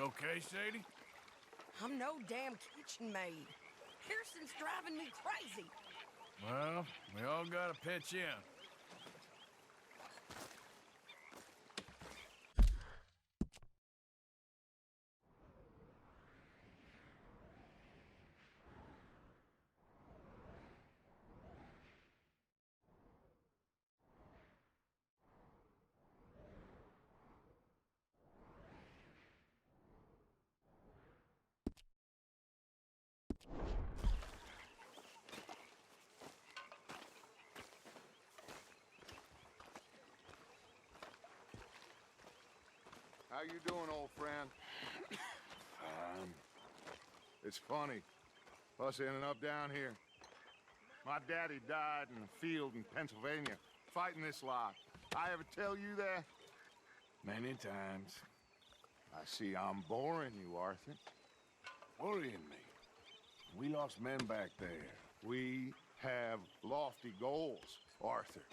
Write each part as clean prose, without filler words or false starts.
okay, Sadie? I'm no damn kitchen maid. Harrison's driving me crazy. Well, we all gotta pitch in. How you doing, old friend? It's funny, us ending up down here. My daddy died in the field in Pennsylvania, fighting this lot. I ever tell you that? Many times. I see I'm boring you, Arthur. Worrying me. We lost men back there. We have lofty goals, Arthur.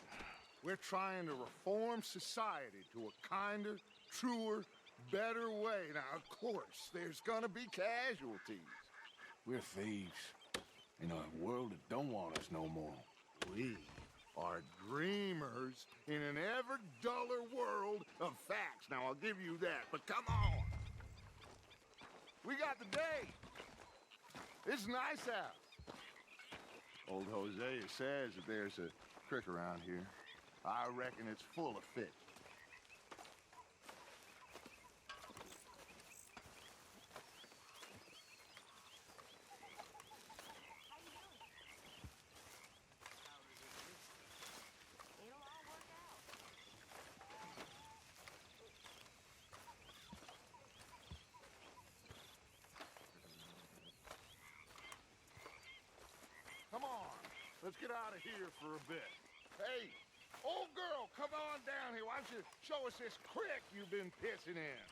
We're trying to reform society to a kinder, truer, better way. Now, of course, there's gonna be casualties. We're thieves in a world that don't want us no more. We are dreamers in an ever duller world of facts. Now, I'll give you that, but come on. We got the day. It's nice out. Old Hosea says that there's a creek around here. I reckon it's full of fish. Come on, let's get out of here for a bit. Hey, old girl, come on down here. Why don't you show us this creek you've been pissing in?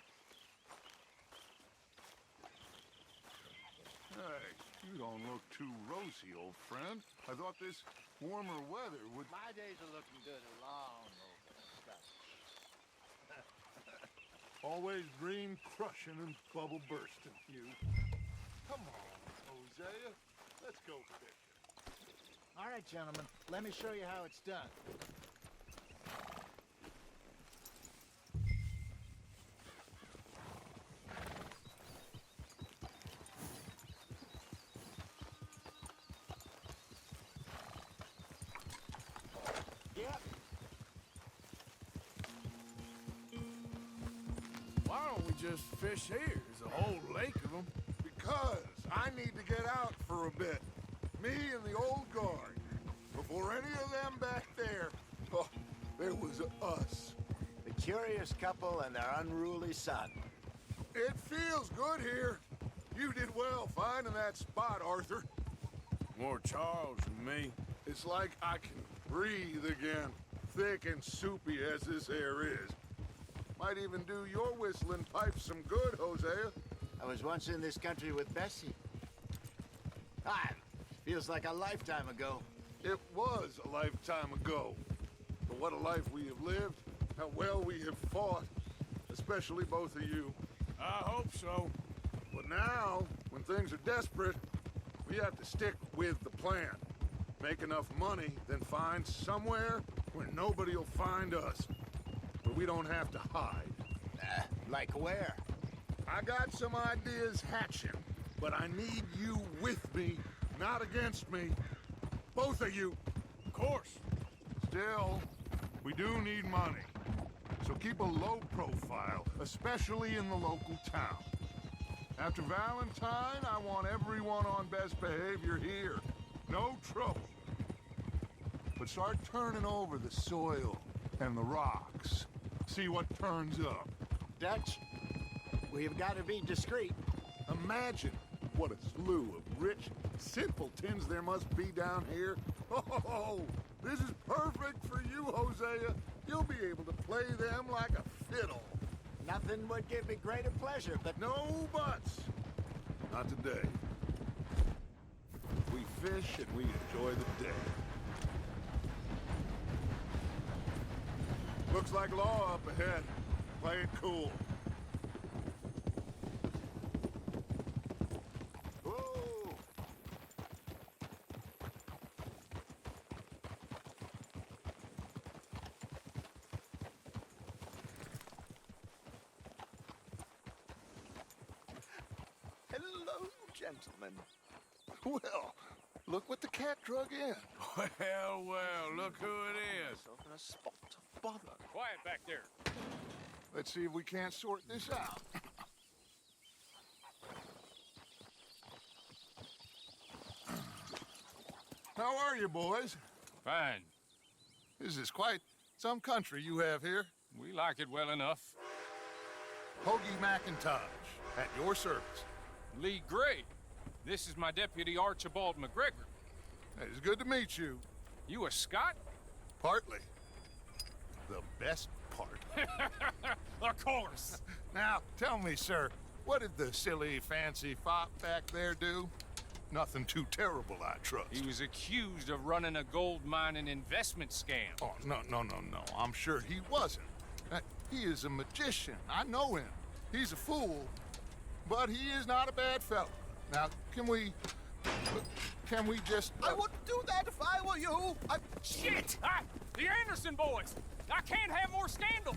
Hey, you don't look too rosy, old friend. I thought this warmer weather would... My days are looking good long over, Scott. Always dream crushing and bubble bursting, you. Come on, Hosea. Let's go fishing. All right, gentlemen, let me show you how it's done. Yep. Why don't we just fish here? There's a whole lake of them. Because I need to get out for a bit. Me and the old guard. Before any of them back there, oh, there was us. The curious couple and their unruly son. It feels good here. You did well finding that spot, Arthur. More Charles than me. It's like I can breathe again, thick and soupy as this air is. Might even do your whistling pipes some good, Hosea. I was once in this country with Bessie. Feels like a lifetime ago. It was a lifetime ago. But what a life we have lived, how well we have fought, especially both of you. I hope so. But now, when things are desperate, we have to stick with the plan. Make enough money, then find somewhere where nobody will find us. Where we don't have to hide. Like where? I got some ideas hatching, but I need you with me, not against me. Both of you. Of course. Still, we do need money. So keep a low profile, especially in the local town. After Valentine, I want everyone on best behavior here. No trouble. But start turning over the soil and the rocks. See what turns up. Dutch, we've got to be discreet. Imagine what a slew of rich simpletons there must be down here. Oh, this is perfect for you, Hosea. You'll be able to play them like a fiddle. Nothing would give me greater pleasure, but No buts. Not today. We fish and we enjoy the day. Looks like law up ahead. Play it cool. Hello, gentlemen. Well, look what the cat drug in. Well, well, look who it is. Myself in a spot of bother. Quiet back there. Let's see if we can't sort this out. How are you, boys? Fine. This is quite some country you have here. We like it well enough. Hoagie McIntosh, at your service. Lee Gray. This is my deputy Archibald McGregor. It's good to meet you. You a Scot? Partly. The best part. Of course. Now, tell me, sir, what did the silly, fancy fop back there do? Nothing too terrible, I trust. He was accused of running a gold mining investment scam. Oh, no. I'm sure he wasn't. He is a magician. I know him. He's a fool, but he is not a bad fellow. Now, can we just... I wouldn't do that if I were you. Shit! The Anderson boys! I can't have more scandal!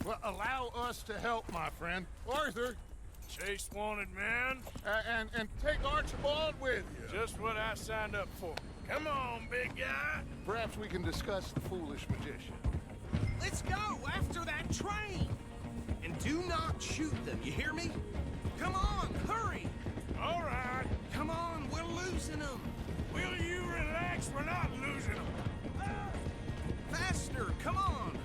Well, allow us to help, my friend. Arthur, Chase wanted man. and take Archibald with you. Just what I signed up for. Come on, big guy. Perhaps we can discuss the foolish magician. Let's go after that train. And do not shoot them, you hear me? Come on, hurry. All right. Come on, we're losing them. Will you relax? We're not losing them. Faster, come on.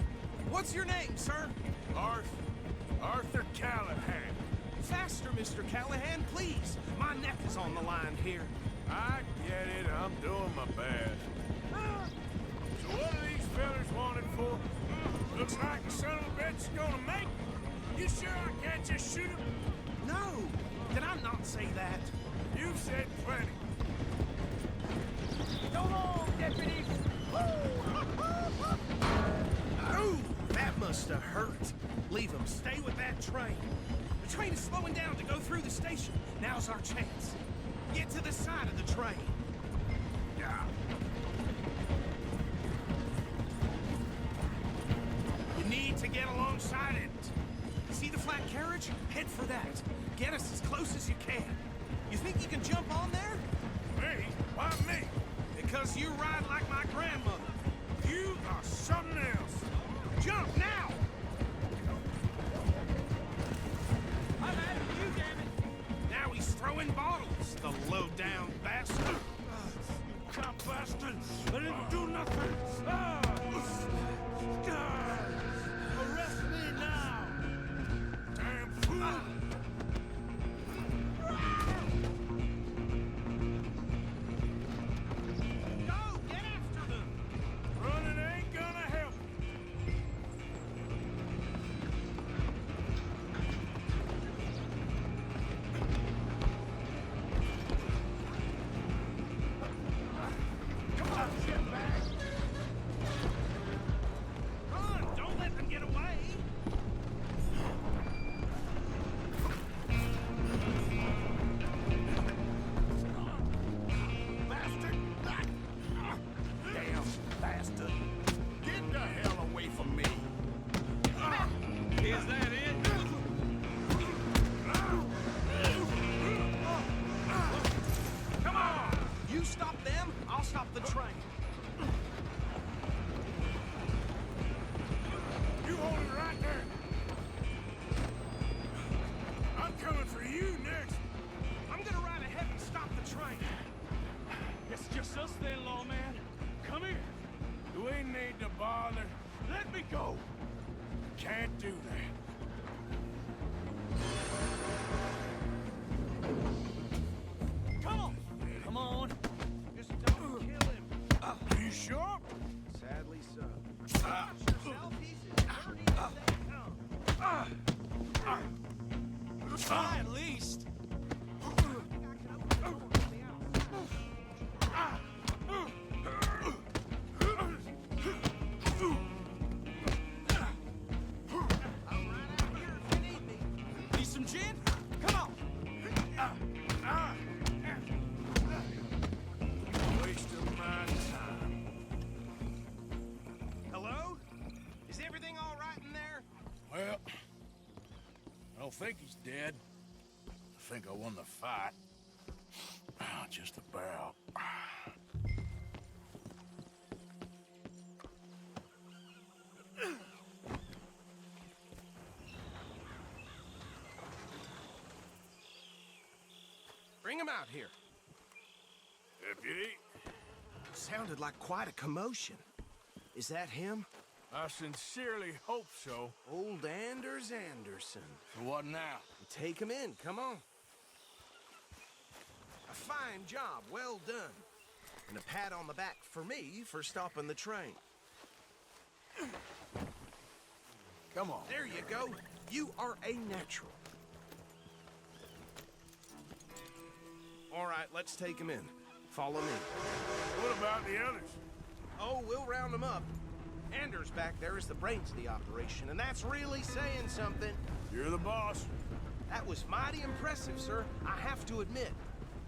What's your name, sir? Arthur Callahan. Faster, Mr. Callahan, please. My neck is on the line here. I get it. I'm doing my best. So what are these fellas wanted for? Looks like the son of a bitch is gonna make it. You sure I can't just shoot him? No, did I not say that? You've said plenty. Come on, deputies! Ooh, that must have hurt. Leave them. Stay with that train. The train is slowing down to go through the station. Now's our chance. Get to the side of the train. Yeah. You need to get alongside it. See the flat carriage? Head for that. Get us as close as you can. You think you can jump on there? Me? Why me? Because you ride like my grandmother. You are something else. Jump now! I'm out of you, damn it! Now he's throwing bottles, the low-down bastard. You cop bastard! I didn't do nothing! Arrest me now! Damn fool! Go, get after them! Running ain't gonna help. Come on, shitbag! Run! Don't let them get away! Bastard! Damn bastard! Get the hell away from me! Is that it? Come on! You stop them, I'll stop the train. You hold it right there. I'm coming for you next. I'm gonna ride ahead and stop the train. It's just us then, lawman. Come here. Do we need to bother? Let me go. Can't do that. Come on. Come on. Just don't kill him. You sure? Sadly so. Watch yourself, he's as dirty as they come. Try at least. I'll run out here if you need me. Need some gin? Come on. Waste of my time. Hello? Is everything all right in there? Well, I don't think he's dead. think I won the fight. Just about. Bring him out here. Deputy, Sounded like quite a commotion. Is that him? I sincerely hope so. Old Anders Anderson. So what now? Take him in, come on. A fine job, well done. And a pat on the back for me for stopping the train. Come on. There you go. You are a natural. All right, let's take him in. Follow me. What about the others? Oh, we'll round them up. Anders back there is the brains of the operation, and that's really saying something. You're the boss. That was mighty impressive, sir. I have to admit.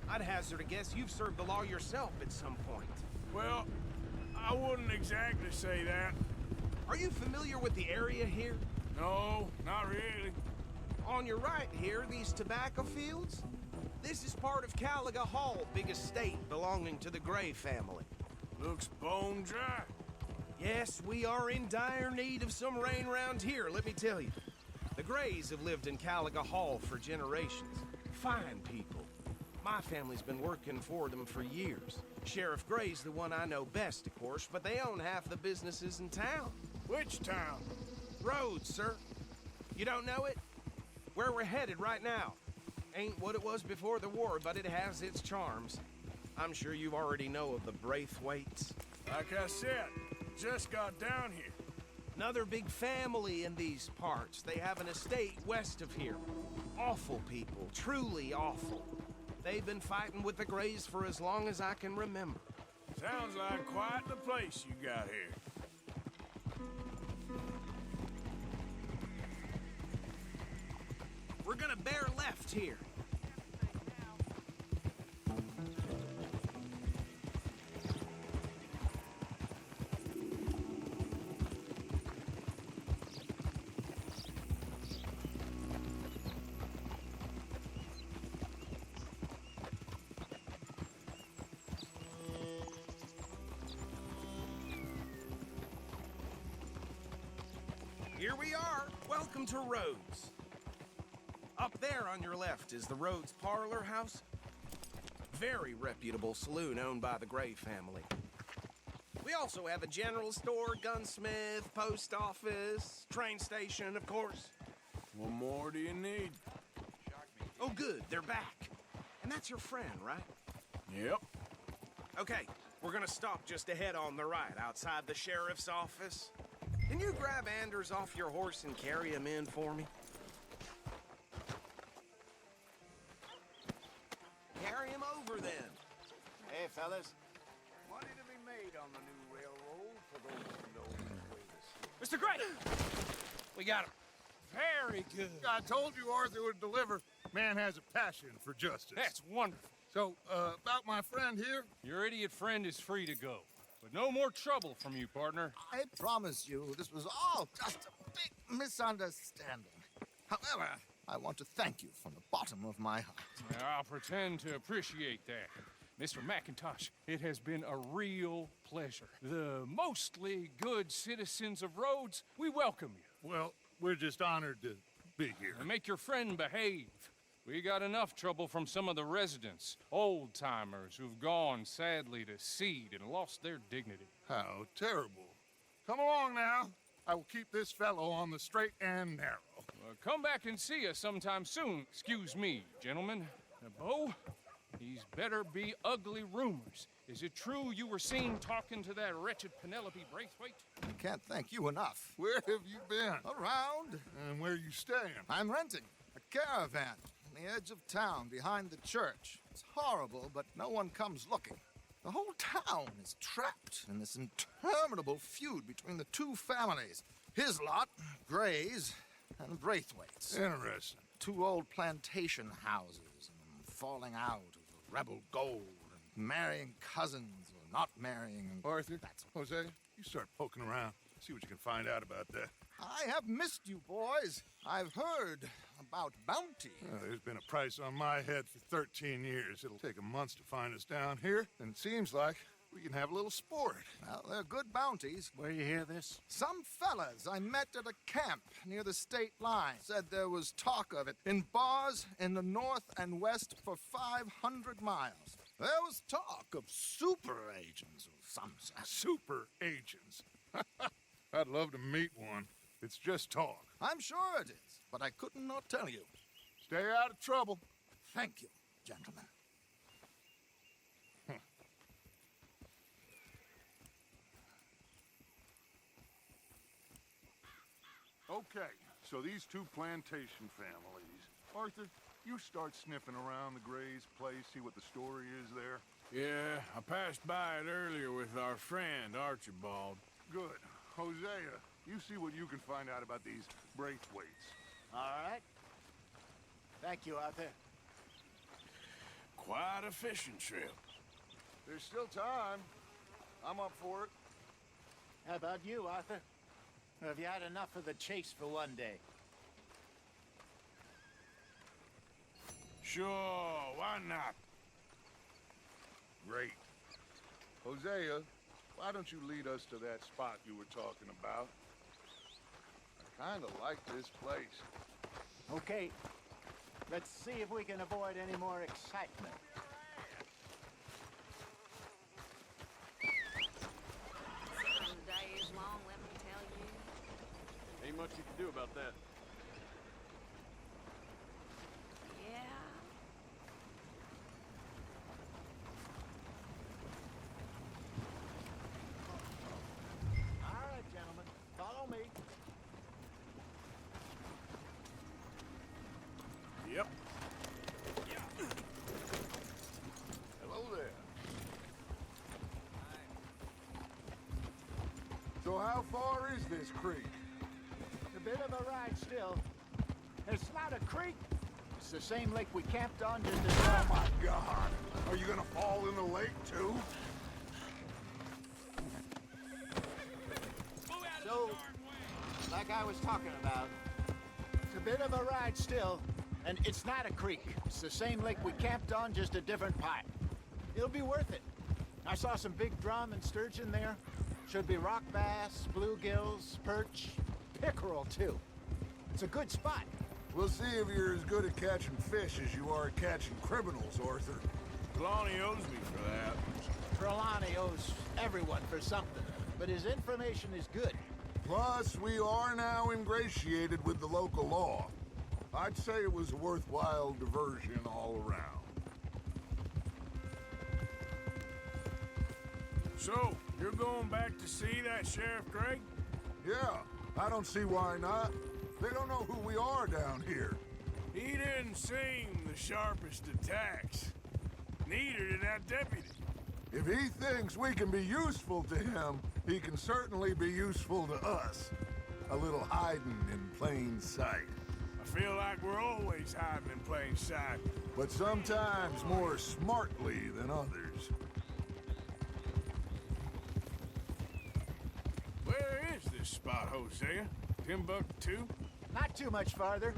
I'd hazard a guess you've served the law yourself at some point. Well, I wouldn't exactly say that. Are you familiar with the area here? No, not really. On your right here, these tobacco fields? This is part of Caliga Hall, big estate belonging to the Gray family. Looks bone dry. Yes, we are in dire need of some rain round here, let me tell you. The Grays have lived in Caliga Hall for generations. Fine people. My family's been working for them for years. Sheriff Gray's the one I know best, of course, but they own half the businesses in town. Which town? Rhodes, sir. You don't know it? Where we're headed right now. Ain't what it was before the war, but it has its charms. I'm sure you already know of the Braithwaites. Like I said, just got down here. Another big family in these parts. They have an estate west of here. Awful people, truly awful. They've been fighting with the Grays for as long as I can remember. Sounds like quite the place you got here. We're gonna bear left here. Here we are. Welcome to Rhodes. Up there on your left is the Rhodes Parlor House. Very reputable saloon owned by the Gray family. We also have a general store, gunsmith, post office, train station, of course. What more do you need? Oh, good, they're back. And that's your friend, right? Yep. Okay, we're gonna stop just ahead on the right, outside the sheriff's office. Can you grab Anders off your horse and carry him in for me? Carry him over, then. Hey, fellas. Money to be made on the new railroad for those who know which way to steer. Mr. Gray! We got him. Very good. I told you Arthur would deliver. Man has a passion for justice. That's wonderful. So, about my friend here, Your idiot friend is free to go. But no more trouble from you, partner. I promise you, this was all just a big misunderstanding. However, I want to thank you from the bottom of my heart. I'll pretend to appreciate that. Mr. McIntosh, it has been a real pleasure. The mostly good citizens of Rhodes, we welcome you. well, we're just honored to be here. And make your friend behave. We got enough trouble from some of the residents, old-timers who've gone, sadly, to seed and lost their dignity. How terrible. Come along now. I will keep this fellow on the straight and narrow. Come back and see us sometime soon. Excuse me, gentlemen. Bo, these better be ugly rumors. Is it true you were seen talking to that wretched Penelope Braithwaite? I can't thank you enough. Where have you been? Around, And where you staying? I'm renting a caravan on the edge of town behind the church. It's horrible, but no one comes looking. The whole town is trapped in this interminable feud between the two families. His lot, Gray's, and Braithwaite's. Interesting. Two old plantation houses, and falling out over rebel gold, and marrying cousins or not marrying. And Arthur, That's Jose, you start poking around. See what you can find out about that. I have missed you, boys. I've heard about bounty. There's been a price on my head for 13 years. It'll take 'em months to find us down here, and it seems like we can have a little sport. Well, they're good bounties. Where you hear this? Some fellas I met at a camp near the state line said there was talk of it in bars in the north and west for 500 miles. There was talk of super agents or some such. Super agents. I'd love to meet one. It's just talk. I'm sure it is, but I couldn't not tell you. Stay out of trouble. Thank you, gentlemen. Okay, so these two plantation families. Arthur, you start sniffing around the Gray's place, see what the story is there. Yeah, I passed by it earlier with our friend, Archibald. Good. Hosea, you see what you can find out about these Braithwaites. All right. Thank you, Arthur. Quite a fishing trip. There's still time. I'm up for it. How about you, Arthur? Or have you had enough of the chase for one day? Sure, why not? Great. Hosea, why don't you lead us to that spot you were talking about? I kind of like this place. Okay. Let's see if we can avoid any more excitement. Some days long, let me tell you. Ain't much you can do about that. Yeah. All right, gentlemen. Follow me. Yep. Hello there. So how far is this creek? A bit of a ride still. It's not a creek. It's the same lake we camped on just as Oh my God! Are you gonna fall in the lake too? So, like I was talking about, it's a bit of a ride still, and it's not a creek. It's the same lake we camped on, just a different part. It'll be worth it. I saw some big drum and sturgeon there. Should be rock bass, bluegills, perch, pickerel too. It's a good spot. We'll see if you're as good at catching fish as you are at catching criminals, Arthur. Lonnie owes me for that. Trelawney owes everyone for something, but his information is good. Plus, we are now ingratiated with the local law. I'd say it was a worthwhile diversion all around. So, you're going back to see that Sheriff Gregg? Yeah, I don't see why not. They don't know who we are down here. He didn't seem the sharpest of tacks. Neither did that deputy. If he thinks we can be useful to him, he can certainly be useful to us. A little hiding in plain sight. I feel like we're always hiding in plain sight. But sometimes more smartly than others. Where is this spot, Hosea? Timbuktu? Not too much farther.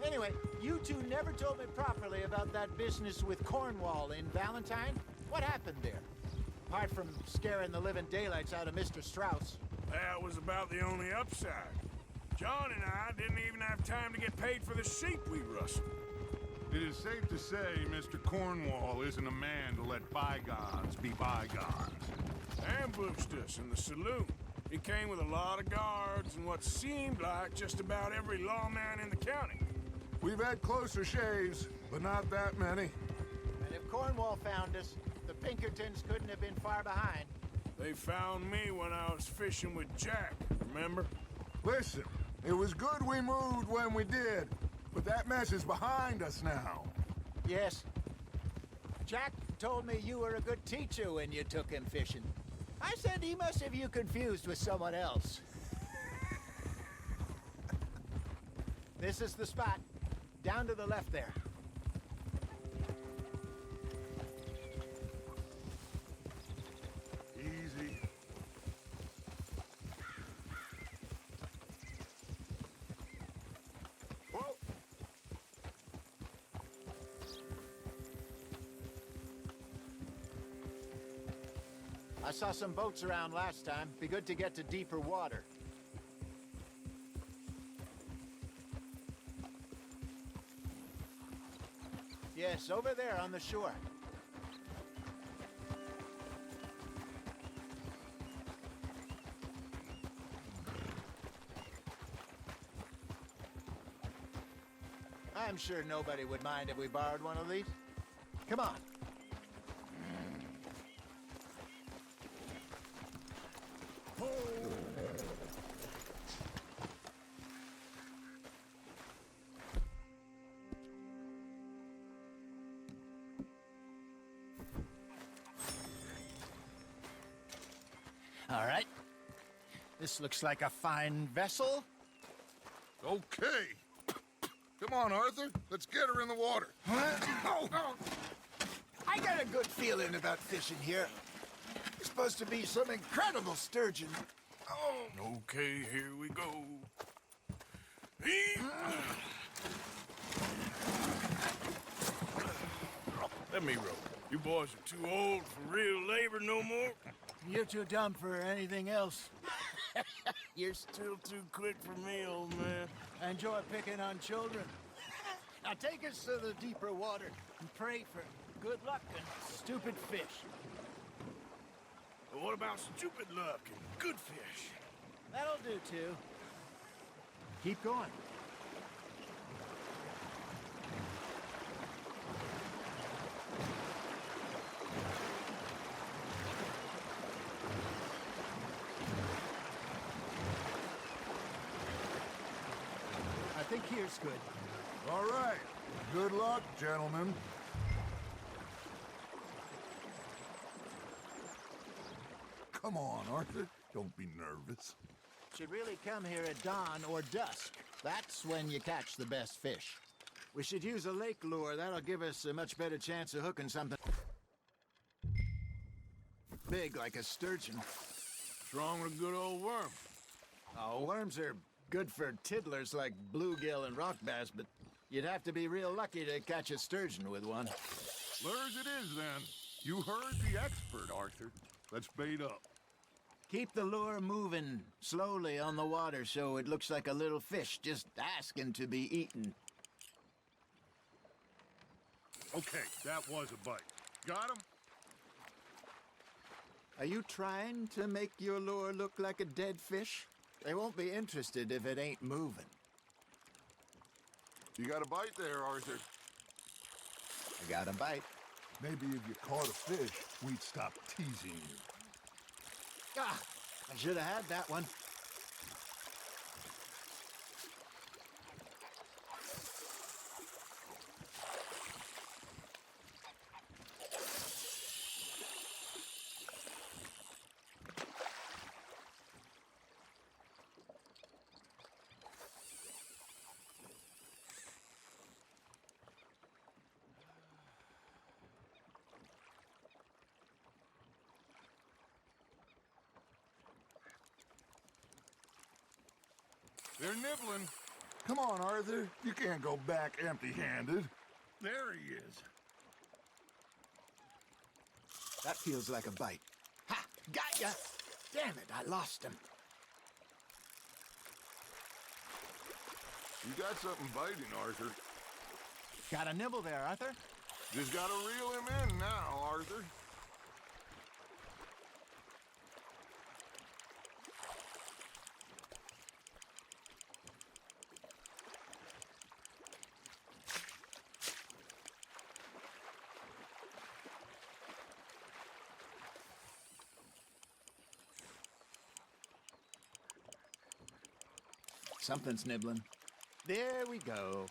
Anyway, you two never told me properly about that business with Cornwall in Valentine. What happened there? Apart from scaring the living daylights out of Mr. Strauss. That was about the only upside. John and I didn't even have time to get paid for the sheep we rustled. It is safe to say Mr. Cornwall isn't a man to let bygones be bygones. Ambushed us in the saloon. He came with a lot of guards and what seemed like just about every lawman in the county. We've had closer shaves, but not that many. And if Cornwall found us, the Pinkertons couldn't have been far behind. They found me when I was fishing with Jack, remember? Listen, it was good we moved when we did, but that mess is behind us now. Yes. Jack told me you were a good teacher when you took him fishing. I said he must have you confused with someone else. This is the spot. Down to the left there. Easy. I saw some boats around last time. Be good to get to deeper water. Yes, over there on the shore. I'm sure nobody would mind if we borrowed one of these. Come on. All right. This looks like a fine vessel. Okay. Come on, Arthur. Let's get her in the water. I got a good feeling about fishing here. It's supposed to be some incredible sturgeon. Okay, here we go. Let me row. You boys are too old for real labor no more. You're too dumb for anything else. You're still too quick for me, old man. I enjoy picking on children. Now take us to the deeper water and pray for good luck and stupid fish. But what about stupid luck and good fish? That'll do, too. Keep going. I think here's good. All right. Good luck, gentlemen. Come on, Arthur. Don't be nervous. Should really come here at dawn or dusk. That's when you catch the best fish. We should use a lake lure. That'll give us a much better chance of hooking something big like a sturgeon. What's wrong with a good old worm? Oh, worms are good for tiddlers like bluegill and rock bass, but you'd have to be real lucky to catch a sturgeon with one. Lures it is, then. You heard the expert, Arthur. Let's bait up. Keep the lure moving slowly on the water so it looks like a little fish just asking to be eaten. Okay, that was a bite. Got him? Are you trying to make your lure look like a dead fish? They won't be interested if it ain't moving. You got a bite there, Arthur. I got a bite. Maybe if you caught a fish, we'd stop teasing you. Ah, I should have had that one. They're nibbling. Come on, Arthur. You can't go back empty-handed. There he is. That feels like a bite. Ha! Got ya! Damn it, I lost him. You got something biting, Arthur. Got a nibble there, Arthur. Just gotta reel him in now, Arthur. Something's nibbling. There we go.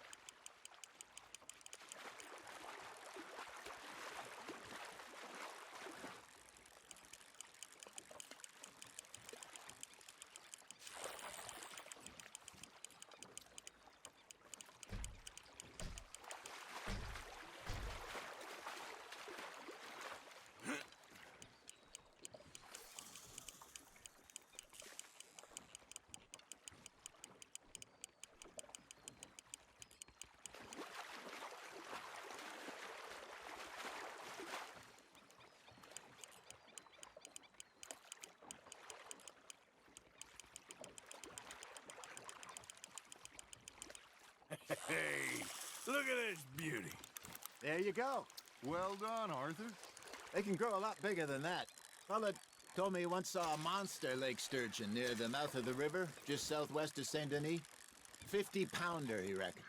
Hey, look at this beauty. There you go. Well done, Arthur. They can grow a lot bigger than that. Fella told me he once saw a monster lake sturgeon near the mouth of the river, just southwest of Saint Denis. 50-pounder, he reckoned.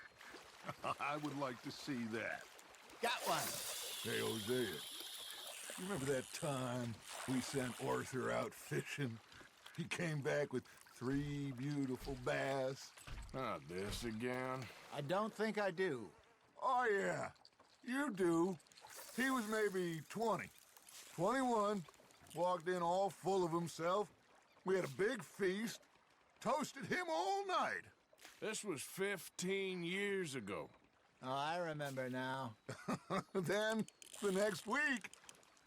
I would like to see that. Got one. Hey, Hosea, you remember that time we sent Arthur out fishing? He came back with 3 beautiful bass. Not this again. I don't think I do. Oh, yeah, you do. He was maybe 20, 21, walked in all full of himself. We had a big feast, toasted him all night. This was 15 years ago. Oh, I remember now. Then, the next week,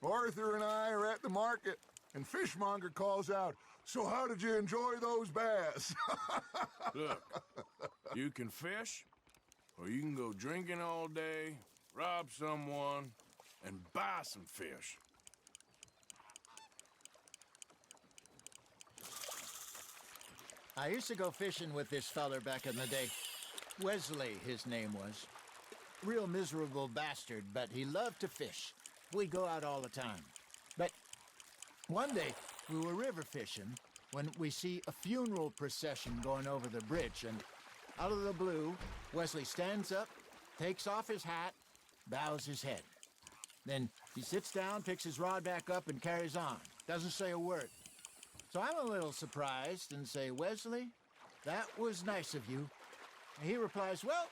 Arthur and I are at the market, and Fishmonger calls out, "So how did you enjoy those bass?" Look, you can fish, or you can go drinking all day, rob someone, and buy some fish. I used to go fishing with this feller back in the day. Wesley, his name was. Real miserable bastard, but he loved to fish. We'd go out all the time. But one day, we were river fishing when we see a funeral procession going over the bridge, and out of the blue, Wesley stands up, takes off his hat, bows his head. Then he sits down, picks his rod back up, and carries on. Doesn't say a word. So I'm a little surprised and say, "Wesley, that was nice of you." And he replies, "Well,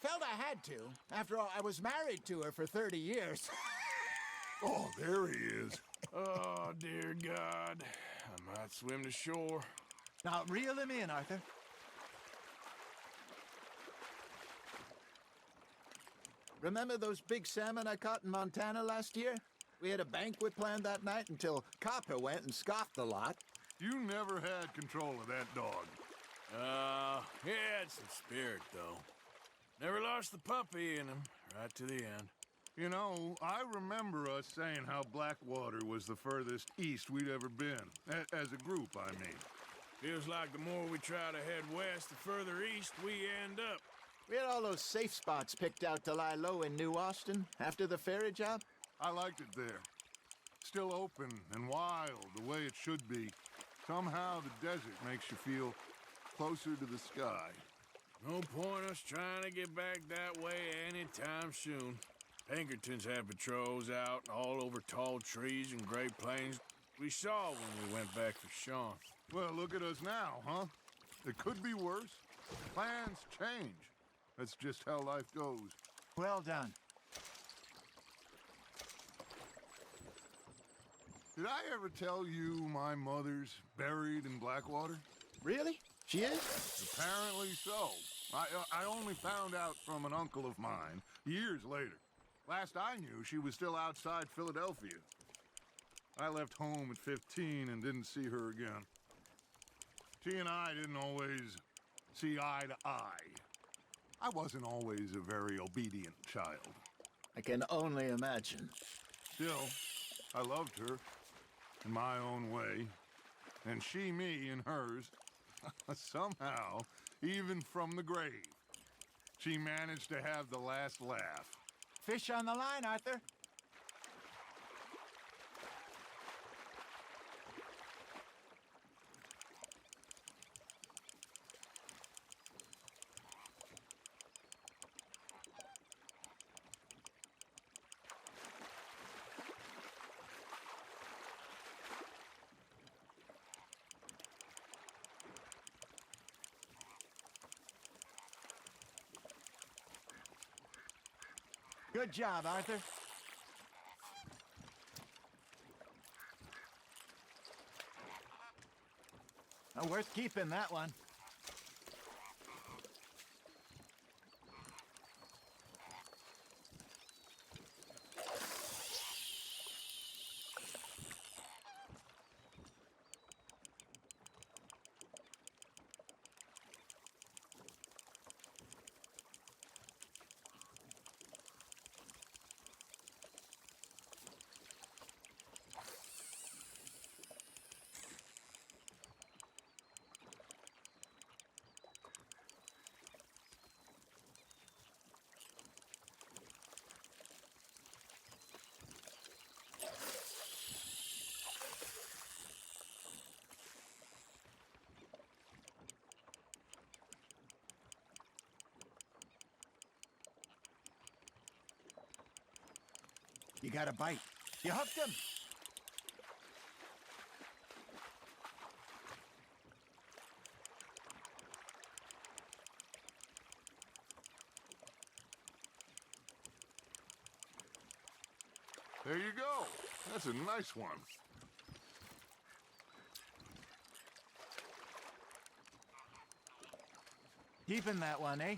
felt I had to. After all, I was married to her for 30 years. Oh, there he is. Oh, dear God. I might swim to shore. Now, reel him in, Arthur. Remember those big salmon I caught in Montana last year? We had a banquet planned that night until Copper went and scoffed the lot. You never had control of that dog. He had some spirit, though. Never lost the puppy in him, right to the end. You know, I remember us saying how Blackwater was the furthest east we'd ever been. As a group, I mean. Feels like the more we try to head west, the further east we end up. We had all those safe spots picked out to lie low in New Austin after the ferry job. I liked it there. Still open and wild, the way it should be. Somehow the desert makes you feel closer to the sky. No point us trying to get back that way anytime soon. Pinkertons had patrols out all over tall trees and Great Plains. We saw when we went back for Sean. Well, look at us now, huh? It could be worse. Plans change. That's just how life goes. Well done. Did I ever tell you my mother's buried in Blackwater? Really? She is? Apparently so. I only found out from an uncle of mine years later. Last I knew, she was still outside Philadelphia. I left home at 15 and didn't see her again. She and I didn't always see eye to eye. I wasn't always a very obedient child. I can only imagine. Still, I loved her in my own way, and she me in hers. Somehow, even from the grave, she managed to have the last laugh. Fish on the line, Arthur. Good job, Arthur. Worth keeping, that one. You got a bite. You hooked him. There you go. That's a nice one. Keeping that one, eh?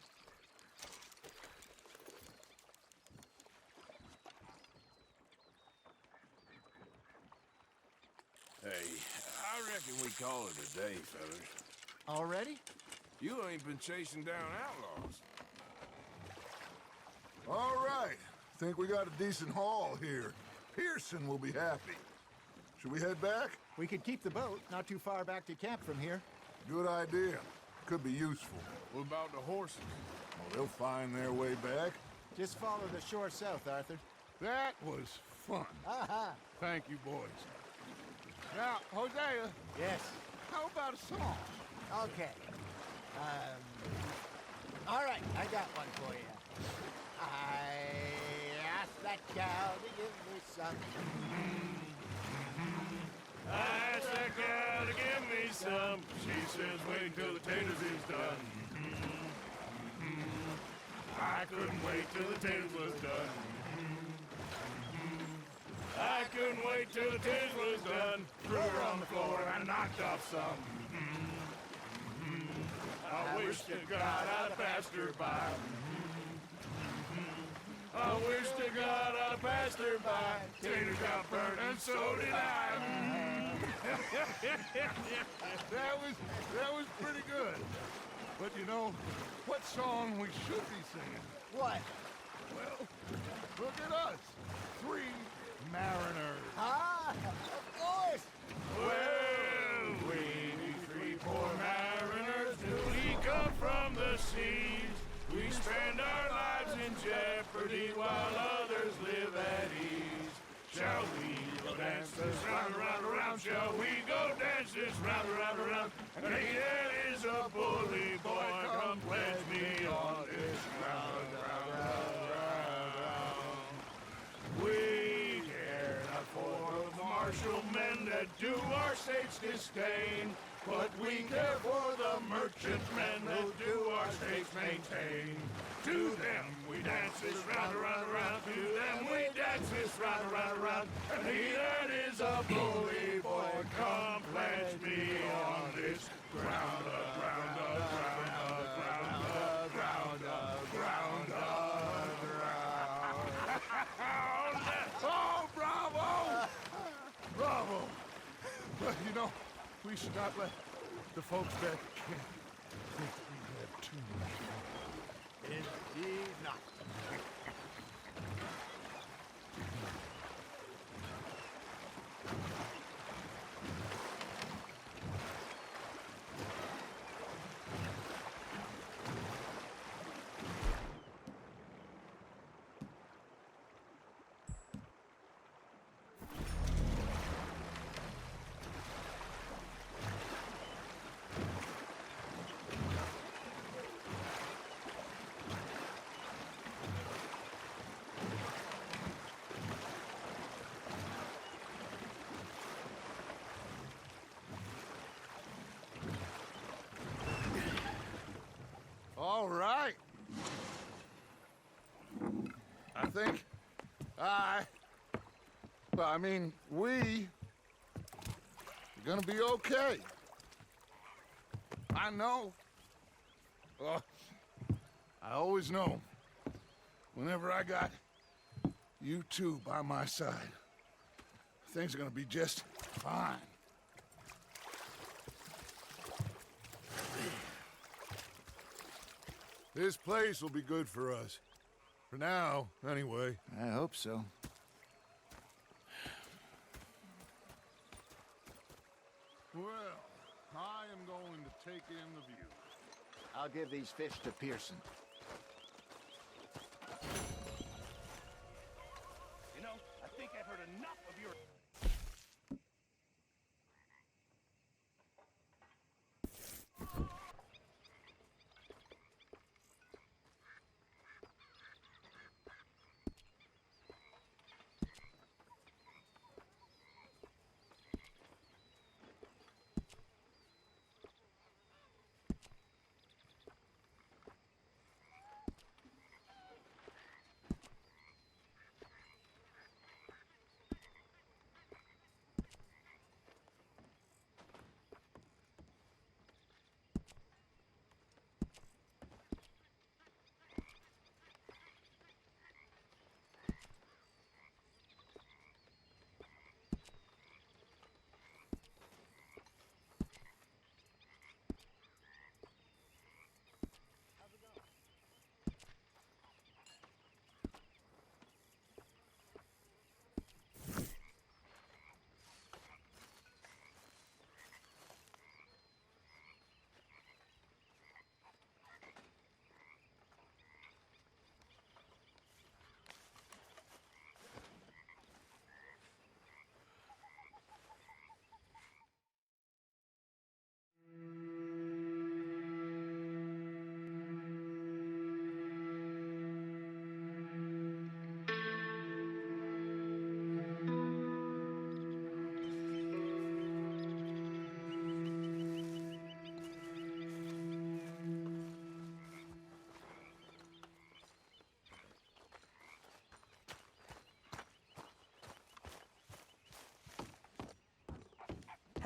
Hey, I reckon we call it a day, fellas. Already? You ain't been chasing down outlaws. All right. Think we got a decent haul here. Pearson will be happy. Should we head back? We could keep the boat not too far back to camp from here. Good idea. Could be useful. What about the horses? Well, they'll find their way back. Just follow the shore south, Arthur. That was fun. Aha! Thank you, boys. Now, Hosea, Yes. how about a song? Okay. All right, I got one for you. I asked that cow to give me some. I asked that gal to give me some. She says wait till the taters is done. I couldn't wait till the taters was done. I couldn't wait till the taters was done. Threw her on the floor and I knocked off some. I wish to God I'd passed her by. I wish to God I'd passed her by. Taters got burnt and so did I. That was pretty good. But you know, what song we should be singing? What? Well, look at us. 3 mariners. Ah, of course. Well, we 3 poor mariners, newly come from the seas. We spend our lives in jeopardy while others live at ease. Shall we go dance this round, around, around? Shall we go dance this round, around, around? And he that is a bully boy, come pledge me on this round, round, round, round. We care not for the martial men that do our state's disdain, but we care for the merchantmen that do our states maintain. To them we dance this round, around, around. To them we dance this round, around, around. And he that is a bully boy, come pledge me on this ground up, ground up, ground up, ground up, ground up, ground up, ground up. Oh, bravo! Bravo! Well, you know, we should not let the folks back at camp think we had too much fun. Indeed not. All right. I think we are gonna be okay. I know. I always know. Whenever I got you two by my side, things are gonna be just fine. This place will be good for us. For now, anyway. I hope so. Well, I am going to take in the view. I'll give these fish to Pearson. You know, I think I've heard enough of your...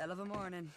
Hell of a morning.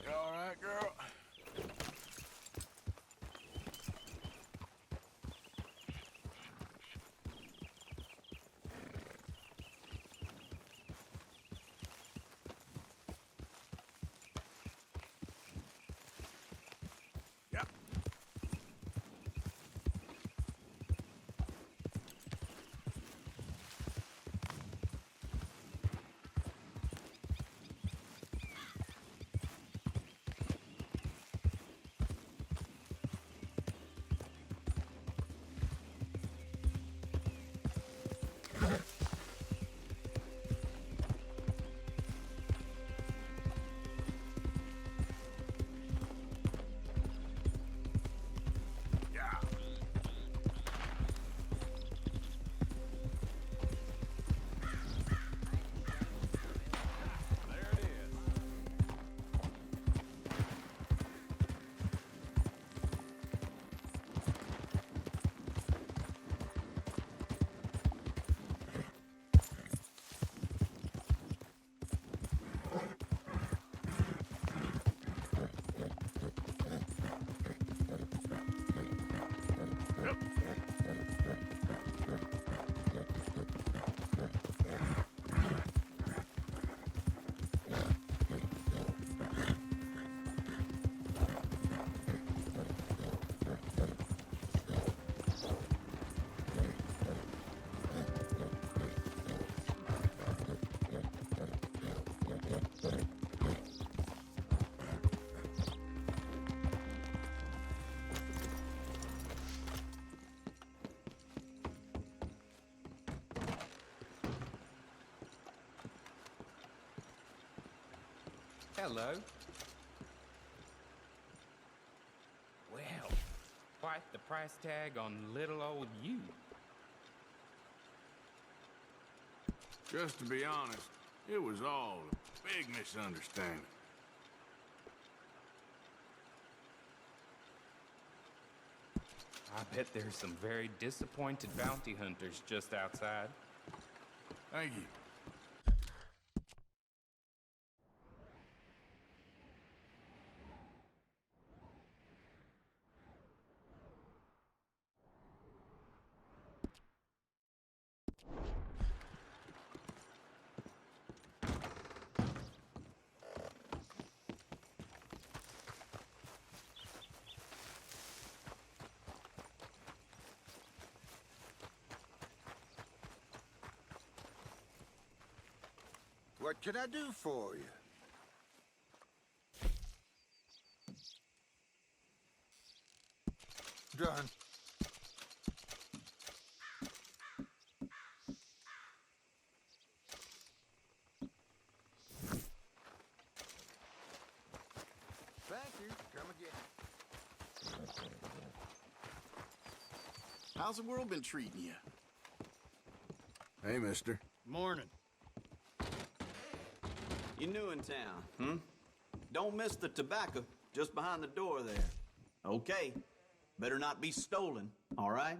You all right, girl? Yep. Hello. Well, quite the price tag on little old you. Just to be honest, it was all a big misunderstanding. I bet there's some very disappointed bounty hunters just outside. Thank you. What can I do for you? Done. How's the world been treating you? Hey, mister. Morning. You new in town, hmm? Don't miss the tobacco just behind the door there. Okay. Better not be stolen, all right?